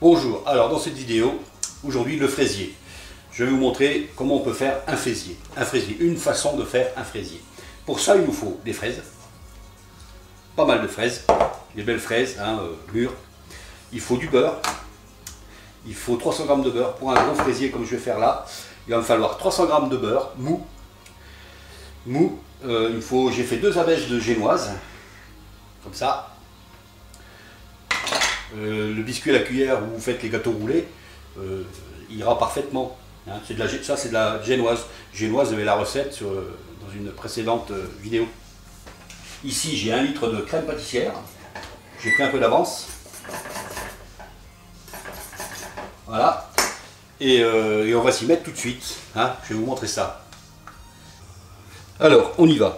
Bonjour, alors dans cette vidéo, aujourd'hui le fraisier. Je vais vous montrer comment on peut faire un fraisier. Une façon de faire un fraisier. Pour ça, il nous faut des fraises, pas mal de fraises, des belles fraises, mûres. Il faut du beurre, il faut 300 g de beurre. Pour un gros fraisier comme je vais faire là, il va me falloir 300 g de beurre mou. J'ai fait 2 abaisse de génoise, comme ça. Le biscuit à la cuillère où vous faites les gâteaux roulés ira parfaitement. Hein, ça c'est de la génoise. Génoise, vous avez la recette dans une précédente vidéo. Ici j'ai 1 litre de crème pâtissière. J'ai pris un peu d'avance. Voilà. Et on va s'y mettre tout de suite. Hein, je vais vous montrer ça. Alors on y va.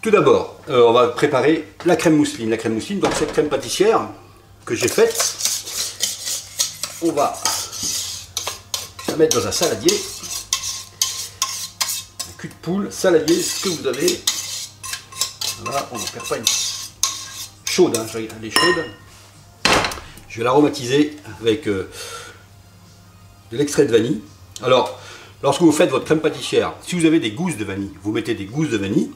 Tout d'abord, on va préparer la crème mousseline. La crème mousseline, donc cette crème pâtissière que j'ai faite, on va la mettre dans un saladier, un cul de poule, saladier, ce que vous avez. Voilà, on n'en perd pas une chaude, hein, elle est chaude. Je vais l'aromatiser avec de l'extrait de vanille. Alors, lorsque vous faites votre crème pâtissière, si vous avez des gousses de vanille, vous mettez des gousses de vanille.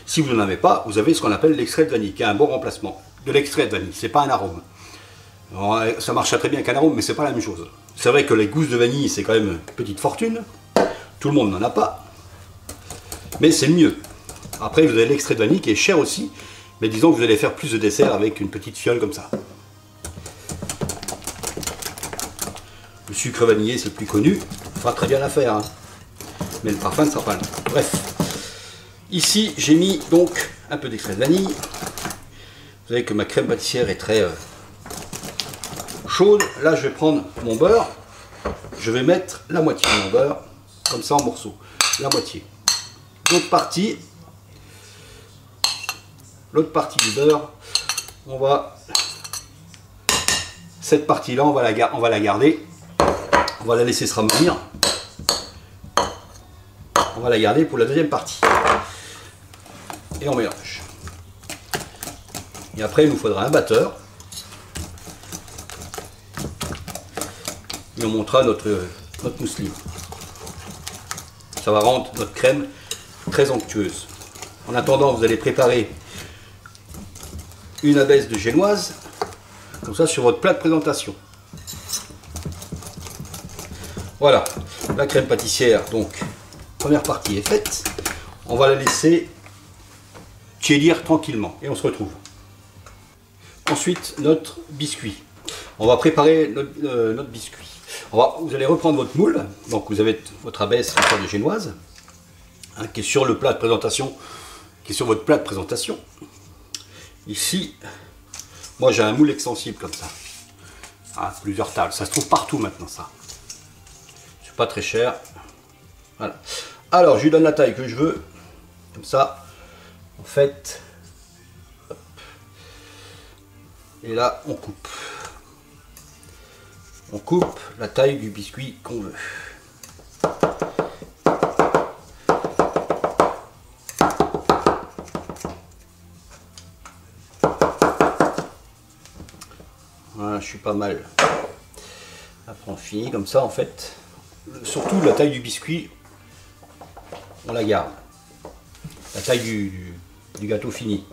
Si vous n'en avez pas, vous avez ce qu'on appelle l'extrait de vanille, qui est un bon remplacement de l'extrait de vanille. C'est pas un arôme. Alors, ça marche très bien qu'un arôme, mais c'est pas la même chose. C'est vrai que les gousses de vanille, c'est quand même une petite fortune. Tout le monde n'en a pas. Mais c'est mieux. Après, vous avez l'extrait de vanille qui est cher aussi. Mais disons que vous allez faire plus de dessert avec une petite fiole comme ça. Le sucre vanillé, c'est le plus connu. Il fera très bien l'affaire. Hein. Mais le parfum ne sera pas là. Bref. Ici, j'ai mis donc un peu d'extrait de vanille. Vous savez que ma crème pâtissière est très chaude. Là, je vais prendre mon beurre. Je vais mettre la moitié de mon beurre, comme ça en morceaux. La moitié. L'autre partie du beurre, cette partie-là, on va la garder. On va la laisser se ramollir. On va la garder pour la deuxième partie. Et on mélange. Et après, il nous faudra un batteur. Et on montera notre mousseline. Ça va rendre notre crème très onctueuse. En attendant, vous allez préparer une abaisse de génoise, comme ça sur votre plat de présentation. Voilà, la crème pâtissière, donc, première partie est faite. On va la laisser tiédir tranquillement et on se retrouve. Ensuite, notre biscuit. On va préparer notre biscuit. Vous allez reprendre votre moule, donc vous avez votre abaisse de génoise, hein, qui est sur le plat de présentation, qui est sur votre plat de présentation. Ici, moi j'ai un moule extensible comme ça, hein, plusieurs tables. Ça se trouve partout maintenant ça. C'est pas très cher. Voilà. Alors je lui donne la taille que je veux, comme ça. En fait, hop. Et là on coupe. On coupe la taille du biscuit qu'on veut. Voilà, je suis pas mal. Après on finit comme ça en fait. Surtout la taille du biscuit, on la garde. La taille du gâteau fini.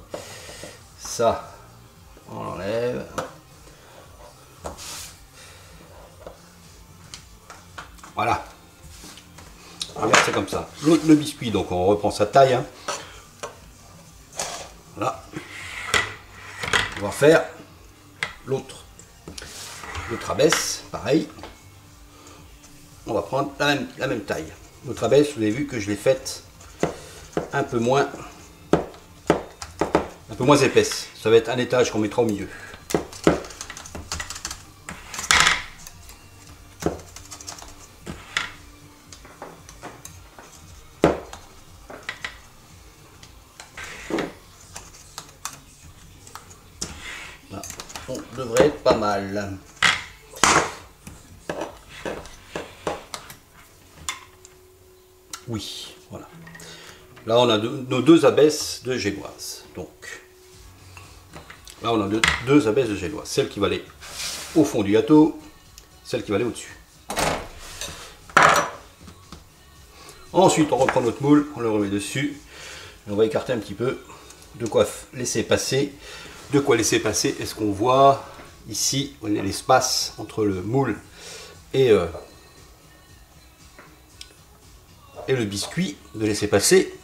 Ça, on l'enlève. Voilà. Regarde, c'est comme ça. Le biscuit, donc on reprend sa taille. Hein. Voilà. On va faire l'autre abaisse, pareil. On va prendre la même taille. L'autre abaisse, vous avez vu que je l'ai faite un peu moins épaisse. Ça va être un étage qu'on mettra au milieu. Là, on devrait être pas mal. Oui, voilà. Là, on a nos 2 abaisses de génoise. Donc, là, on a deux abaisses de génoise. Celle qui va aller au fond du gâteau, celle qui va aller au-dessus. Ensuite, on reprend notre moule, on le remet dessus, et on va écarter un petit peu, de quoi laisser passer. De quoi laisser passer, est-ce qu'on voit ici, on a l'espace entre le moule et le biscuit, de laisser passer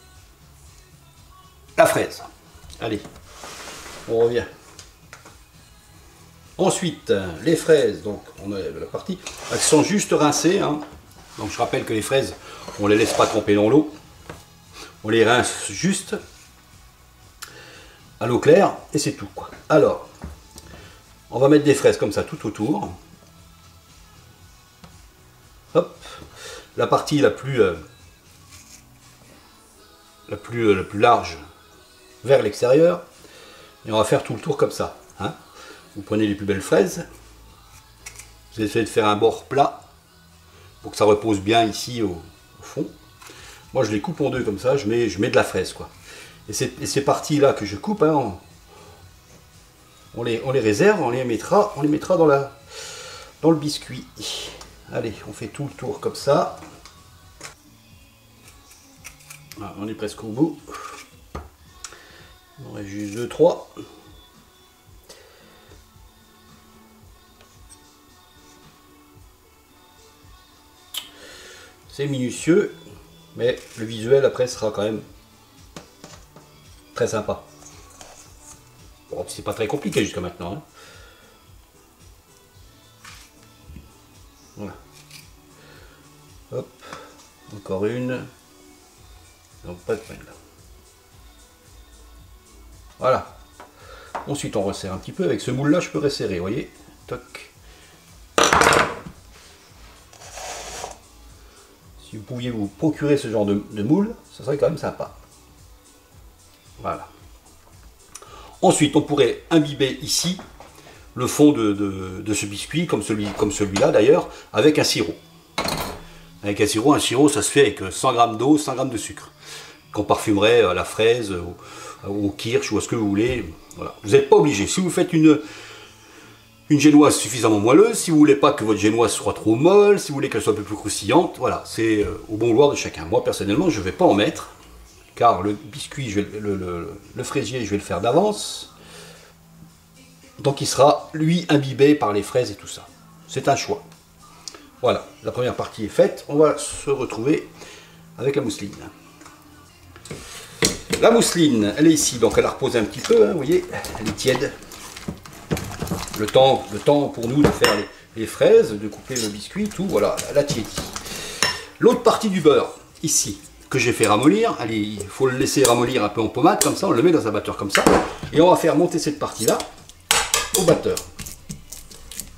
la fraise. Allez, on revient. Ensuite, les fraises, donc on a la partie, elles sont juste rincées, hein. Donc je rappelle que les fraises, on ne les laisse pas tremper dans l'eau, on les rince juste à l'eau claire et c'est tout, quoi. Alors, on va mettre des fraises comme ça tout autour. Hop, la partie la plus large vers l'extérieur, et on va faire tout le tour comme ça, hein. Vous prenez les plus belles fraises, vous essayez de faire un bord plat pour que ça repose bien ici au fond. Moi je les coupe en deux comme ça, je mets de la fraise, quoi. Et ces parties là que je coupe, hein, on les réserve, on les mettra dans le biscuit. Allez, on fait tout le tour comme ça. Voilà, on est presque au bout. Il en reste juste 2-3. C'est minutieux, mais le visuel après sera quand même très sympa. Bon, c'est pas très compliqué jusqu'à maintenant, hein. Voilà. Hop, encore une. Donc pas de peine là. Voilà. Ensuite on resserre un petit peu. Avec ce moule là je peux resserrer, vous voyez. Toc. Si vous pouviez vous procurer ce genre de moule, ça serait quand même sympa. Voilà. Ensuite, on pourrait imbiber ici le fond de ce biscuit, comme celui-là d'ailleurs, avec un sirop. Avec un sirop, ça se fait avec 100 g d'eau, 100 g de sucre, qu'on parfumerait à la fraise, au kirsch ou à ce que vous voulez. Voilà. Vous n'êtes pas obligé. Si vous faites une génoise suffisamment moelleuse, si vous voulez pas que votre génoise soit trop molle, si vous voulez qu'elle soit un peu plus croustillante, voilà, c'est au bon vouloir de chacun. Moi personnellement, je ne vais pas en mettre, car le biscuit, le fraisier, je vais le faire d'avance. Donc il sera, lui, imbibé par les fraises et tout ça. C'est un choix. Voilà, la première partie est faite. On va se retrouver avec la mousseline. La mousseline, elle est ici, donc elle a reposé un petit peu, hein, vous voyez, elle est tiède. Le temps pour nous de faire les fraises, de couper le biscuit, tout, voilà, la tiédie. L'autre partie du beurre, ici, que j'ai fait ramollir, allez, il faut le laisser ramollir un peu en pommade, comme ça, on le met dans un batteur comme ça, et on va faire monter cette partie-là au batteur.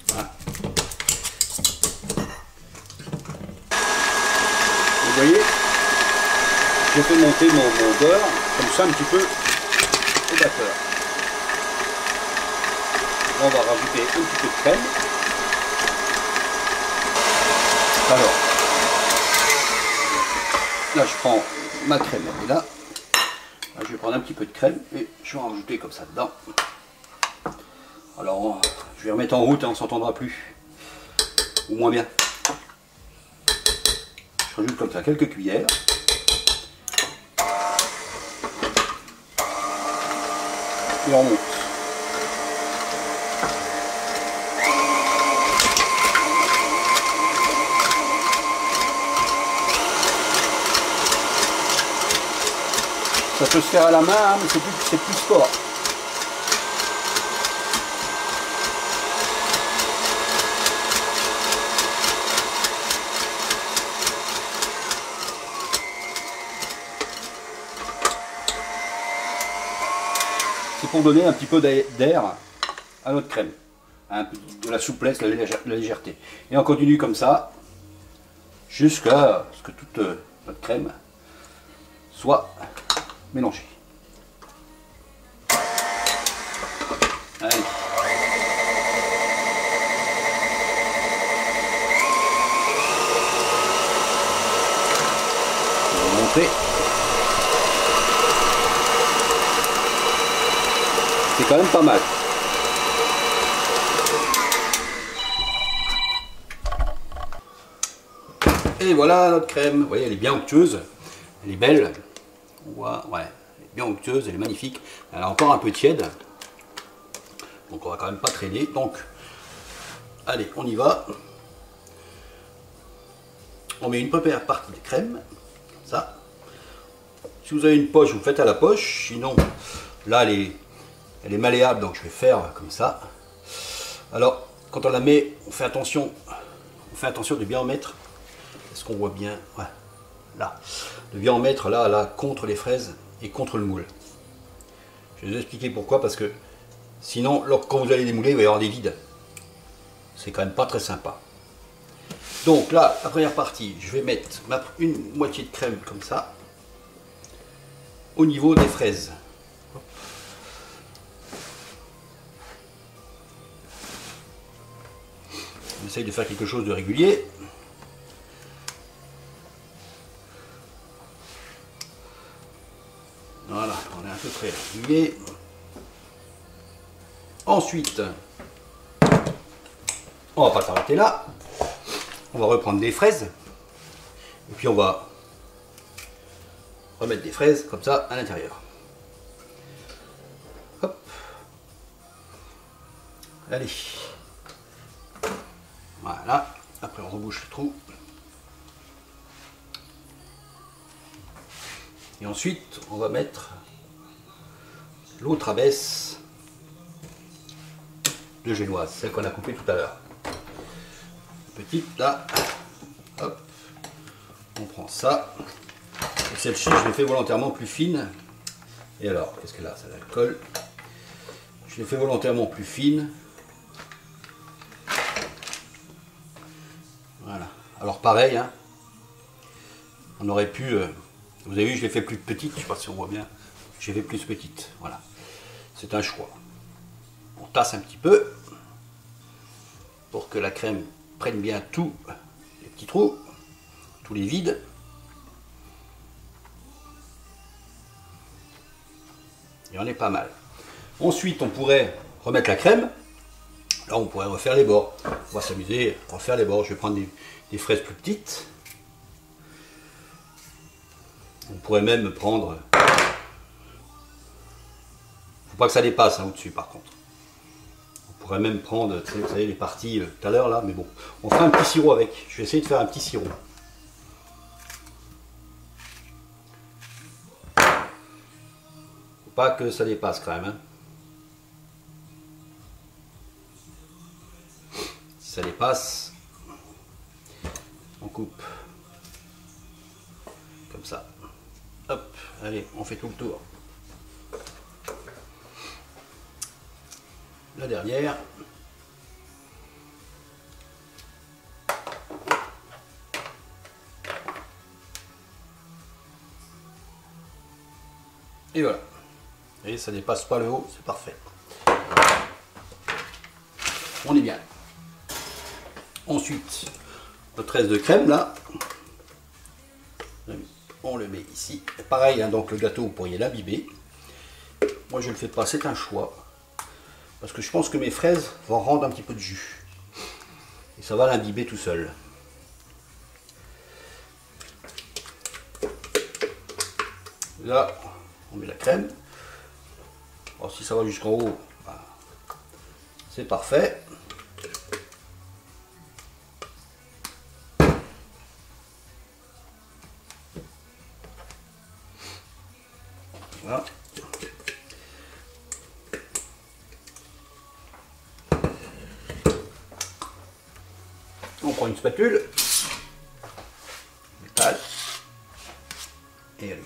Voilà. Vous voyez, j'ai fait monter mon beurre, comme ça, un petit peu au batteur. On va rajouter un petit peu de crème. Alors, là je prends ma crème, elle est là. Là, je vais prendre un petit peu de crème et je vais en rajouter comme ça dedans. Alors, je vais remettre en route, hein, on ne s'entendra plus. Ou moins bien. Je rajoute comme ça quelques cuillères. Et on monte. Ça peut se faire à la main, hein, mais c'est plus fort. C'est pour donner un petit peu d'air à notre crème. Un peu de la souplesse, de la légèreté. Et on continue comme ça, jusqu'à ce que toute notre crème soit mélangée. Allez. On va montrer. C'est quand même pas mal. Et voilà notre crème. Vous voyez, elle est bien onctueuse. Elle est belle. Ouais, elle est bien onctueuse, elle est magnifique. Elle est encore un peu tiède. Donc on va quand même pas traîner. Donc, allez, on y va. On met une première partie de crème. Comme ça. Si vous avez une poche, vous faites à la poche. Sinon, là, elle est malléable, donc je vais faire comme ça. Alors, quand on la met, on fait attention de bien en mettre. Est-ce qu'on voit bien? Ouais, là. De bien en mettre là, contre les fraises et contre le moule. Je vais vous expliquer pourquoi, parce que sinon, quand vous allez les mouler, il va y avoir des vides. C'est quand même pas très sympa. Donc là, la première partie, je vais mettre une moitié de crème comme ça, au niveau des fraises. On essaye de faire quelque chose de régulier. Voilà, on est à peu près régulier. Ensuite, on va pas s'arrêter là. On va reprendre des fraises. Et puis on va remettre des fraises comme ça à l'intérieur. Hop. Allez. Voilà. Après on rebouche le trou. Et ensuite on va mettre l'autre abaisse de génoise, celle qu'on a coupée tout à l'heure. Petite là. Hop. On prend ça. Et celle-ci je l'ai fait volontairement plus fine. Et alors, qu'est-ce que là, ça la colle. Je l'ai fait volontairement plus fine. Voilà. Alors pareil, hein, on aurait pu, vous avez vu, je l'ai fait plus petite, je ne sais pas si on voit bien, j'ai fait plus petite, voilà. C'est un choix. On tasse un petit peu pour que la crème prenne bien tous les petits trous, tous les vides. Et on est pas mal. Ensuite, on pourrait remettre la crème. Là, on pourrait refaire les bords. On va s'amuser à refaire les bords. Je vais prendre des fraises plus petites. On pourrait même prendre... Faut pas que ça dépasse hein, au-dessus, par contre. On pourrait même prendre, vous savez, les parties tout à l'heure, là. Mais bon, on fera un petit sirop avec. Je vais essayer de faire un petit sirop. Faut pas que ça dépasse, quand même. Hein. Ça dépasse, on coupe comme ça. Hop, allez, on fait tout le tour. La dernière. Et voilà. Et ça dépasse pas le haut, c'est parfait. On est bien. Ensuite, notre reste de crème là, on le met ici. Et pareil, hein, donc le gâteau, vous pourriez l'imbiber. Moi, je ne le fais pas, c'est un choix. Parce que je pense que mes fraises vont rendre un petit peu de jus. Et ça va l'imbiber tout seul. Là, on met la crème. Alors, si ça va jusqu'en haut, bah, c'est parfait. Voilà. On prend une spatule, métal, et allez.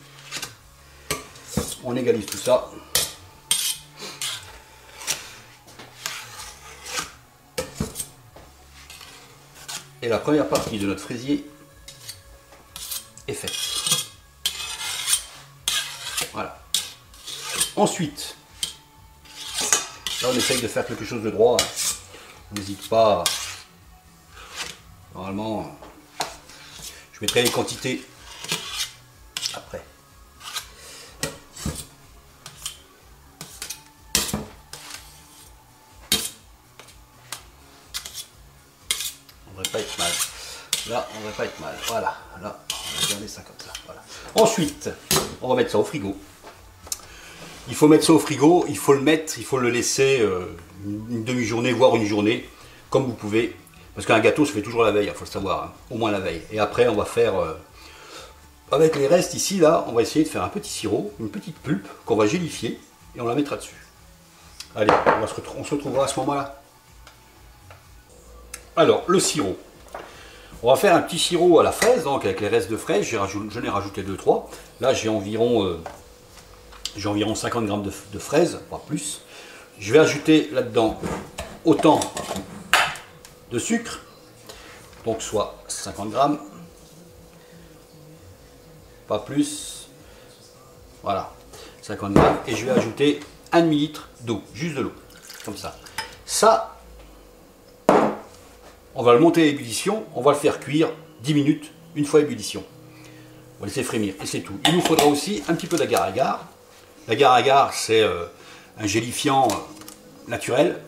On égalise tout ça. Et la première partie de notre fraisier est faite. Voilà. Ensuite, là on essaye de faire quelque chose de droit. On n'hésite pas. Normalement, je mettrai les quantités après. On ne devrait pas être mal. Là, on va pas être mal. Voilà, là, on va garder ça comme ça. Voilà. Ensuite, on va mettre ça au frigo. Il faut mettre ça au frigo, il faut le laisser une demi-journée, voire une journée, comme vous pouvez. Parce qu'un gâteau se fait toujours la veille, il faut le savoir, hein, au moins la veille. Et après, on va faire, avec les restes ici, là, on va essayer de faire un petit sirop, une petite pulpe qu'on va gélifier et on la mettra dessus. Allez, on se retrouvera à ce moment-là. Alors, le sirop. On va faire un petit sirop à la fraise, donc avec les restes de fraises. Je n'ai rajouté 2-3. Là, j'ai environ 50 grammes de fraises, pas plus. Je vais ajouter là-dedans autant de sucre, donc soit 50 grammes, pas plus. Voilà, 50 grammes. Et je vais ajouter 1 demi-litre d'eau, juste de l'eau, comme ça. Ça, on va le monter à ébullition, on va le faire cuire 10 minutes, une fois ébullition. On va laisser frémir, et c'est tout. Il nous faudra aussi un petit peu d'agar-agar. L'agar-agar, c'est un gélifiant naturel.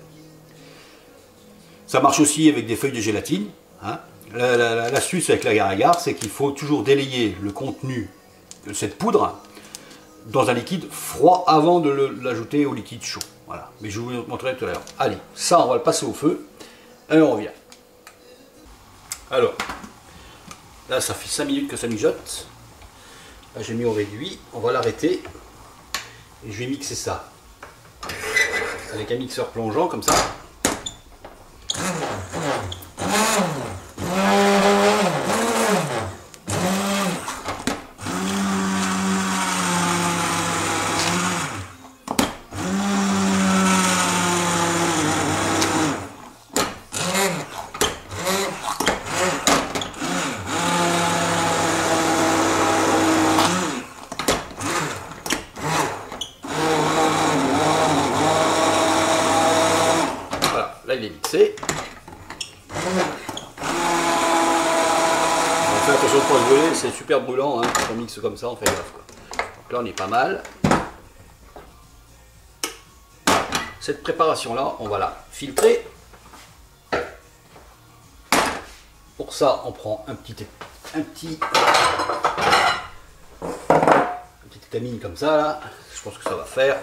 Ça marche aussi avec des feuilles de gélatine. Hein. L'astuce avec l'agar-agar, c'est qu'il faut toujours délayer le contenu de cette poudre dans un liquide froid avant de l'ajouter au liquide chaud. Voilà. Mais je vous montrerai tout à l'heure. Allez, ça, on va le passer au feu et on revient. Alors, là, ça fait 5 minutes que ça mijote. Là, j'ai mis au réduit. On va l'arrêter. Et je vais mixer ça. Avec un mixeur plongeant, comme ça. Là, il est mixé. On fait attention de ne pas se brûler, c'est super brûlant, hein, quand on mixe comme ça, on fait gaffe, quoi. Donc là, on est pas mal. Cette préparation-là, on va la filtrer. Pour ça, on prend une petite étamine comme ça, là. Je pense que ça va faire.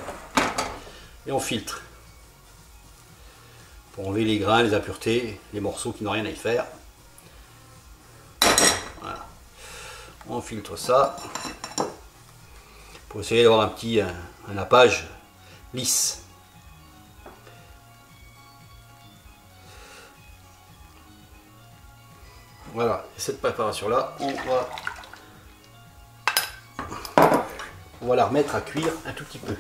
Et on filtre. Pour enlever les grains, les impuretés, les morceaux qui n'ont rien à y faire. Voilà. On filtre ça pour essayer d'avoir un nappage lisse. Voilà, et cette préparation là, on va la remettre à cuire un tout petit peu.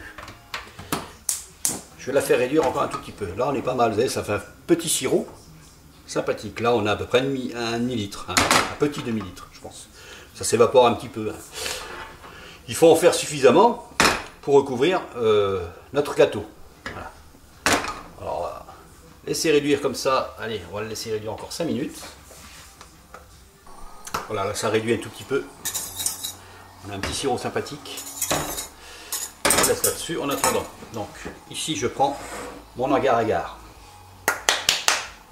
Je vais la faire réduire encore un tout petit peu. Là, on est pas mal. Vous voyez, ça fait un petit sirop sympathique. Là, on a à peu près un demi-litre. Hein, un petit demi-litre, je pense. Ça s'évapore un petit peu. Hein. Il faut en faire suffisamment pour recouvrir notre gâteau. Voilà. Alors, on va laisser réduire comme ça. Allez, on va le laisser réduire encore 5 minutes. Voilà, là, ça réduit un tout petit peu. On a un petit sirop sympathique. On laisse là-dessus en attendant. Donc ici je prends mon agar-agar.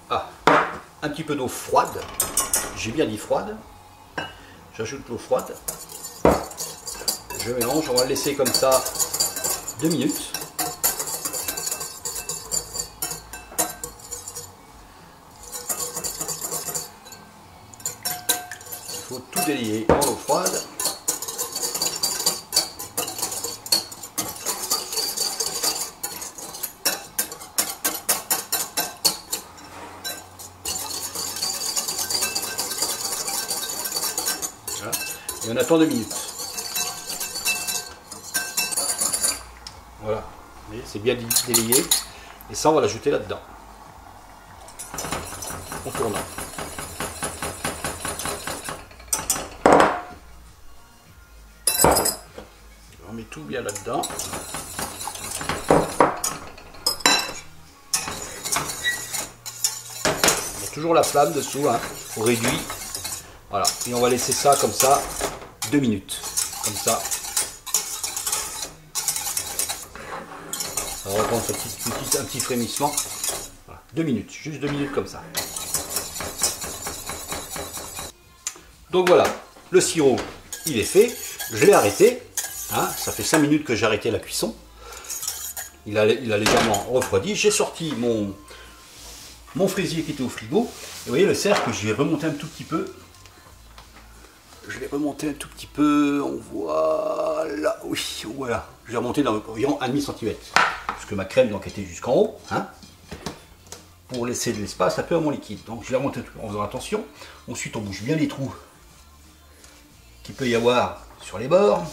Ah, un petit peu d'eau froide. J'ai bien dit froide. J'ajoute l'eau froide. Je mélange, on va le laisser comme ça 2 minutes. Il faut tout délier dans l'eau froide. Et on attend 2 minutes. Voilà, c'est bien délayé. Et ça, on va l'ajouter là-dedans. En tournant. On met tout bien là-dedans. On a toujours la flamme dessous, hein, on réduit. Voilà, et on va laisser ça comme ça 2 minutes, comme ça. On va reprendre un petit frémissement. Voilà, 2 minutes, juste 2 minutes comme ça. Donc voilà, le sirop, il est fait. Je l'ai arrêté. Hein, ça fait 5 minutes que j'ai arrêté la cuisson. Il a légèrement refroidi. J'ai sorti mon fraisier qui était au frigo. Et vous voyez le cercle, je vais remonter un tout petit peu. Je vais remonter un tout petit peu. On voit là, oui, voilà. Je vais remonter dans environ 1,5 cm. Parce que ma crème donc était jusqu'en haut. Hein, pour laisser de l'espace un peu à mon liquide. Donc je vais remonter en faisant attention. Ensuite on bouge bien les trous qu'il peut y avoir sur les bords.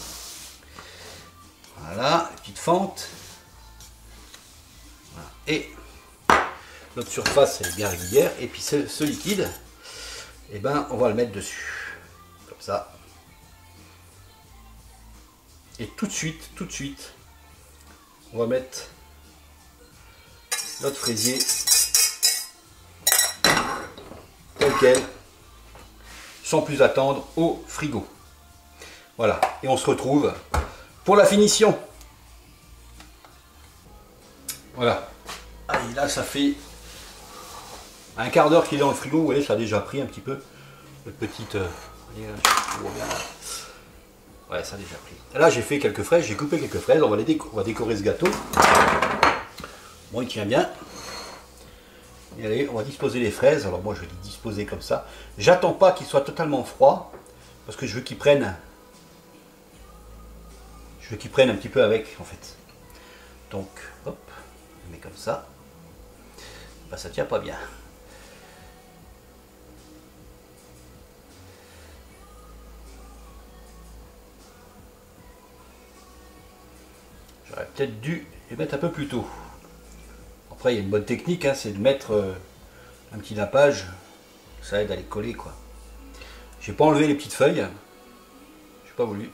Voilà, petite fente. Voilà. Et notre surface elle est bien régulière. Et puis ce liquide, eh ben, on va le mettre dessus. Comme ça. Et tout de suite, on va mettre notre fraisier tel quel, sans plus attendre, au frigo. Voilà, et on se retrouve pour la finition. Voilà. Allez, là ça fait un quart d'heure qu'il est dans le frigo. Vous voyez, ça a déjà pris un petit peu de petite... ouais, ça a déjà pris. Là j'ai fait quelques fraises, j'ai coupé quelques fraises. On va décorer ce gâteau. Bon, il tient bien. Et allez, on va disposer les fraises. Alors moi je vais les disposer comme ça. J'attends pas qu'il soit totalement froid parce que je veux qu'ils prennent un petit peu avec en fait. Donc hop, on met comme ça. Ben, ça tient pas bien. J'aurais peut-être dû les mettre un peu plus tôt. Après il y a une bonne technique, hein, c'est de mettre un petit nappage. Ça aide à les coller quoi. J'ai pas enlevé les petites feuilles. J'ai pas voulu.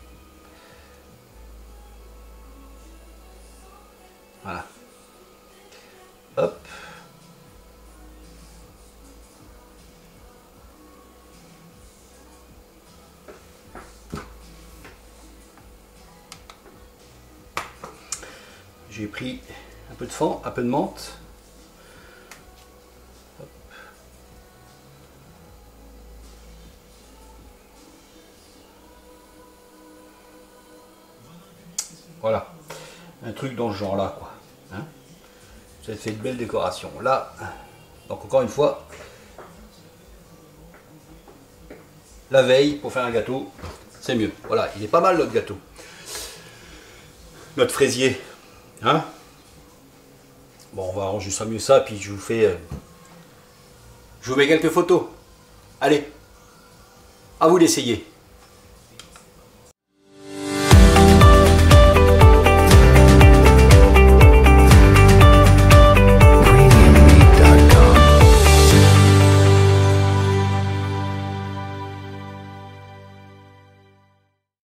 Voilà. Hop. J'ai pris un peu de fond, un peu de menthe. Hop. Voilà. Un truc dans ce genre là quoi. Hein, ça fait une belle décoration. Là, donc encore une fois, la veille pour faire un gâteau, c'est mieux. Voilà, il est pas mal notre gâteau. Notre fraisier. Hein, bon, on va arranger ça mieux ça, puis je vous mets quelques photos. Allez, à vous d'essayer.